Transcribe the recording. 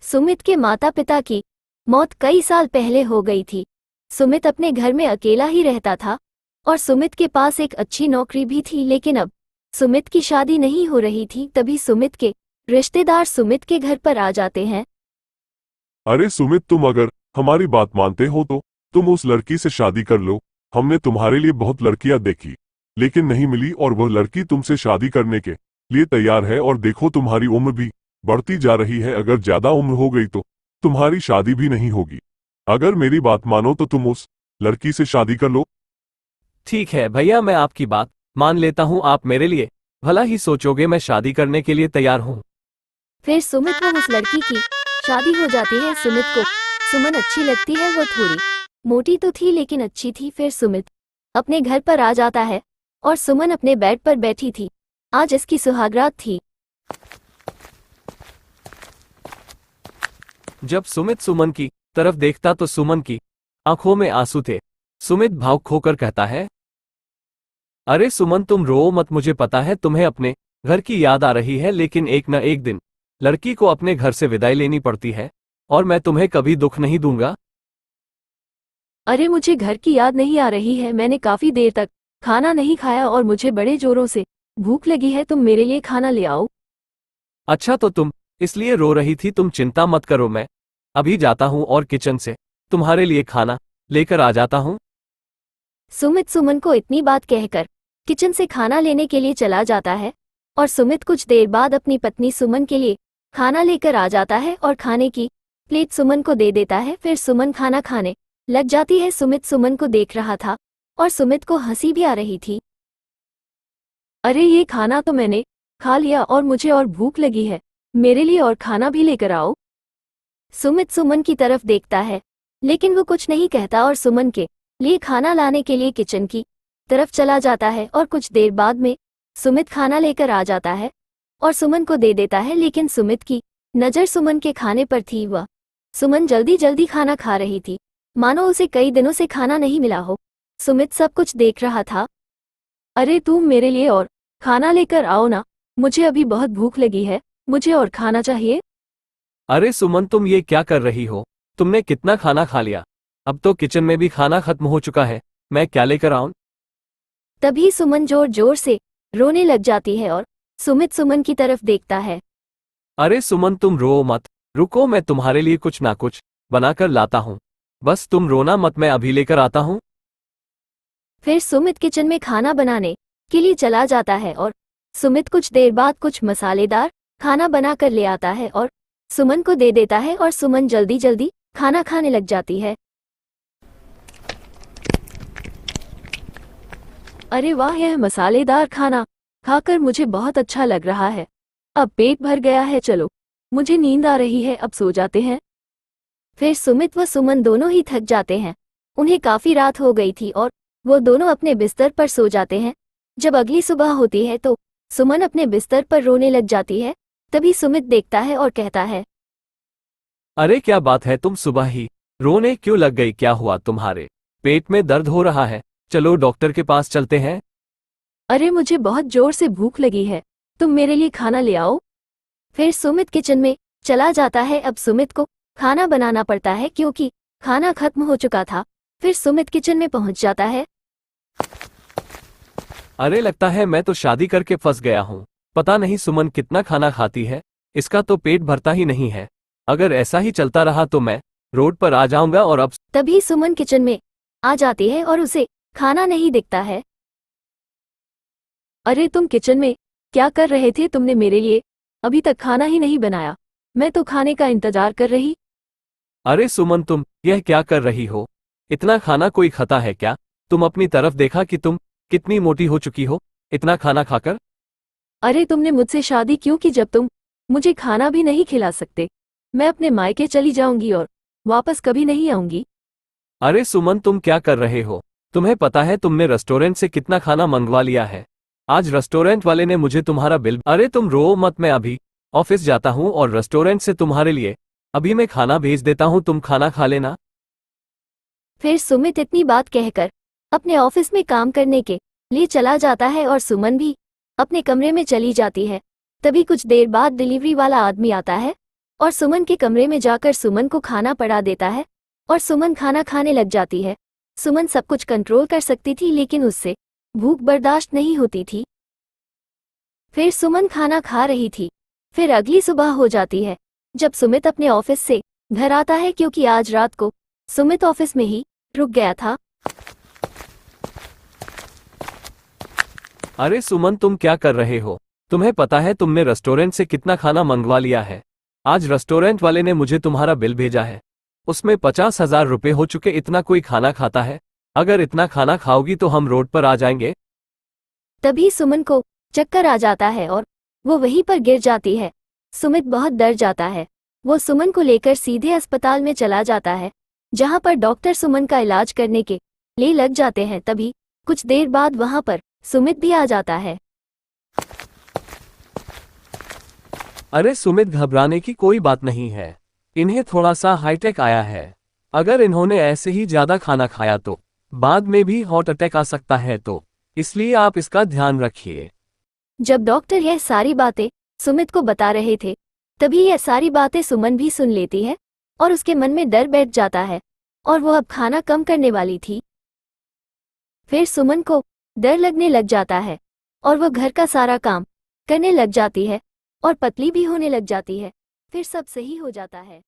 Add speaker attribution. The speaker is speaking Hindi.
Speaker 1: सुमित के माता पिता की मौत कई साल पहले हो गई थी। सुमित अपने घर में अकेला ही रहता था और सुमित के पास एक अच्छी नौकरी भी थी, लेकिन अब सुमित की शादी नहीं हो रही थी। तभी सुमित के रिश्तेदार सुमित के घर पर आ जाते हैं।
Speaker 2: अरे सुमित, तुम अगर हमारी बात मानते हो तो तुम उस लड़की से शादी कर लो। हमने तुम्हारे लिए बहुत लड़कियां देखी लेकिन नहीं मिली और वह लड़की तुमसे शादी करने के लिए तैयार है। और देखो, तुम्हारी उम्र भी बढ़ती जा रही है। अगर ज्यादा उम्र हो गई तो तुम्हारी शादी भी नहीं होगी। अगर मेरी बात मानो तो तुम उस लड़की से शादी कर लो।
Speaker 3: ठीक है भैया, मैं आपकी बात मान लेता हूँ। आप मेरे लिए भला ही सोचोगे, मैं शादी करने के लिए तैयार हूँ।
Speaker 1: फिर सुमित व उस लड़की की शादी हो जाती है। सुमित को सुमन अच्छी लगती है। वो थोड़ी मोटी तो थी लेकिन अच्छी थी। फिर सुमित अपने घर पर आ जाता है और सुमन अपने बेड पर बैठी थी। आज इसकी सुहागरात थी।
Speaker 3: जब सुमित सुमन की तरफ देखता तो सुमन की आंखों में आंसू थे। सुमित भावुक होकर कहता है, अरे सुमन, तुम रो मत। मुझे पता है तुम्हें अपने घर की याद आ रही है, लेकिन एक न एक दिन लड़की को अपने घर से विदाई लेनी पड़ती है और मैं तुम्हें कभी दुख नहीं दूंगा।
Speaker 1: अरे मुझे घर की याद नहीं आ रही है। मैंने काफी देर तक खाना नहीं खाया और मुझे बड़े जोरों से भूख लगी है। तुम मेरे लिए खाना ले आओ।
Speaker 3: अच्छा, तो तुम इसलिए रो रही थी। तुम चिंता मत करो, मैं अभी जाता हूँ और किचन से तुम्हारे लिए खाना लेकर आ जाता हूँ।
Speaker 1: सुमित सुमन को इतनी बात कहकर किचन से खाना लेने के लिए चला जाता है और सुमित कुछ देर बाद अपनी पत्नी सुमन के लिए खाना लेकर आ जाता है और खाने की प्लेट सुमन को दे देता है। फिर सुमन खाना खाने लग जाती है। सुमित सुमन को देख रहा था और सुमित को हंसी भी आ रही थी। अरे ये खाना तो मैंने खा लिया और मुझे और भूख लगी है। मेरे लिए और खाना भी लेकर आओ। सुमित सुमन की तरफ देखता है लेकिन वो कुछ नहीं कहता और सुमन के लिए खाना लाने के लिए किचन की तरफ चला जाता है। और कुछ देर बाद में सुमित खाना लेकर आ जाता है और सुमन को दे देता है। लेकिन सुमित की नज़र सुमन के खाने पर थी। वह सुमन जल्दी जल्दी खाना खा रही थी, मानो उसे कई दिनों से खाना नहीं मिला हो। सुमित सब कुछ देख रहा था। अरे तुम मेरे लिए और खाना लेकर आओ ना, मुझे अभी बहुत भूख लगी है। मुझे और खाना चाहिए।
Speaker 3: अरे सुमन, तुम ये क्या कर रही हो? तुमने कितना खाना खा लिया? अब तो किचन में भी खाना खत्म हो चुका है। मैं क्या लेकर आऊं?
Speaker 1: तभी सुमन जोर जोर से रोने लग जाती है और सुमित सुमन की तरफ देखता है।
Speaker 3: अरे सुमन, तुम रो मत। रुको, मैं तुम्हारे लिए कुछ ना कुछ बनाकर लाता हूँ। बस तुम रोना मत, मैं अभी लेकर आता हूँ।
Speaker 1: फिर सुमित किचन में खाना बनाने के लिए चला जाता है और सुमित कुछ देर बाद कुछ मसालेदार खाना बनाकर ले आता है और सुमन को दे देता है और सुमन जल्दी जल्दी खाना खाने लग जाती है। अरे वाह, यह मसालेदार खाना खाकर मुझे बहुत अच्छा लग रहा है। अब पेट भर गया है। चलो, मुझे नींद आ रही है, अब सो जाते हैं। फिर सुमित व सुमन दोनों ही थक जाते हैं। उन्हें काफी रात हो गई थी और वो दोनों अपने बिस्तर पर सो जाते हैं। जब अगली सुबह होती है तो सुमन अपने बिस्तर पर रोने लग जाती है। तभी सुमित देखता है और कहता है,
Speaker 3: अरे क्या बात है, तुम सुबह ही रोने क्यों लग गई? क्या हुआ? तुम्हारे पेट में दर्द हो रहा है? चलो डॉक्टर के पास चलते हैं।
Speaker 1: अरे मुझे बहुत जोर से भूख लगी है, तुम मेरे लिए खाना ले आओ। फिर सुमित किचन में चला जाता है। अब सुमित को खाना बनाना पड़ता है क्योंकि खाना खत्म हो चुका था। फिर सुमित किचन में पहुंच जाता है।
Speaker 3: अरे लगता है मैं तो शादी करके फंस गया हूँ। पता नहीं सुमन कितना खाना खाती है, इसका तो पेट भरता ही नहीं है। अगर ऐसा ही चलता रहा तो मैं रोड पर आ जाऊंगा। और अब
Speaker 1: तभी सुमन किचन में आ जाती है और उसे खाना नहीं दिखता है। अरे तुम किचन में क्या कर रहे थे? तुमने मेरे लिए अभी तक खाना ही नहीं बनाया। मैं तो खाने का इंतजार कर रही।
Speaker 3: अरे सुमन, तुम यह क्या कर रही हो? इतना खाना कोई खाता है क्या? तुम अपनी तरफ देखा कि तुम कितनी मोटी हो चुकी हो इतना खाना खाकर?
Speaker 1: अरे तुमने मुझसे शादी क्यों की जब तुम मुझे खाना भी नहीं खिला सकते? मैं अपने मायके चली जाऊंगी और वापस कभी नहीं आऊंगी।
Speaker 3: अरे सुमन, तुम क्या कर रहे हो? तुम्हें पता है तुमने रेस्टोरेंट से कितना खाना मंगवा लिया है? आज रेस्टोरेंट वाले ने मुझे तुम्हारा बिल। अरे तुम रो मत, मैं अभी ऑफिस जाता हूँ और रेस्टोरेंट से तुम्हारे लिए अभी मैं खाना भेज देता हूँ। तुम खाना खा लेना।
Speaker 1: फिर सुमित इतनी बात कहकर अपने ऑफिस में काम करने के लिए चला जाता है और सुमन भी अपने कमरे में चली जाती है। तभी कुछ देर बाद डिलीवरी वाला आदमी आता है और सुमन के कमरे में जाकर सुमन को खाना पड़ा देता है और सुमन खाना खाने लग जाती है। सुमन सब कुछ कंट्रोल कर सकती थी लेकिन उससे भूख बर्दाश्त नहीं होती थी। फिर सुमन खाना खा रही थी। फिर अगली सुबह हो जाती है जब सुमित अपने ऑफिस से घर आता है क्योंकि आज रात को सुमित ऑफिस में ही रुक गया था।
Speaker 3: अरे सुमन, तुम क्या कर रहे हो? तुम्हें पता है तुमने रेस्टोरेंट से कितना खाना मंगवा लिया है? आज रेस्टोरेंट वाले ने मुझे तुम्हारा बिल भेजा है, उसमें 50,000 रुपये हो चुके। इतना कोई खाना खाता है? अगर इतना खाना खाओगी तो हम रोड पर आ जाएंगे।
Speaker 1: तभी सुमन को चक्कर आ जाता है और वो वहीं पर गिर जाती है। सुमित बहुत डर जाता है। वो सुमन को लेकर सीधे अस्पताल में चला जाता है जहां पर डॉक्टर सुमन का इलाज करने के लिए लग जाते हैं। तभी कुछ देर बाद वहां पर सुमित भी आ जाता है।
Speaker 3: अरे सुमित, घबराने की कोई बात नहीं है। इन्हें थोड़ा सा हाईटेक आया है। अगर इन्होंने ऐसे ही ज्यादा खाना खाया तो बाद में भी हार्ट अटैक आ सकता है, तो इसलिए आप इसका ध्यान रखिए।
Speaker 1: जब डॉक्टर यह सारी बातें सुमित को बता रहे थे तभी यह सारी बातें सुमन भी सुन लेती है और उसके मन में डर बैठ जाता है और वो अब खाना कम करने वाली थी। फिर सुमन को डर लगने लग जाता है और वो घर का सारा काम करने लग जाती है और पतली भी होने लग जाती है। फिर सब सही हो जाता है।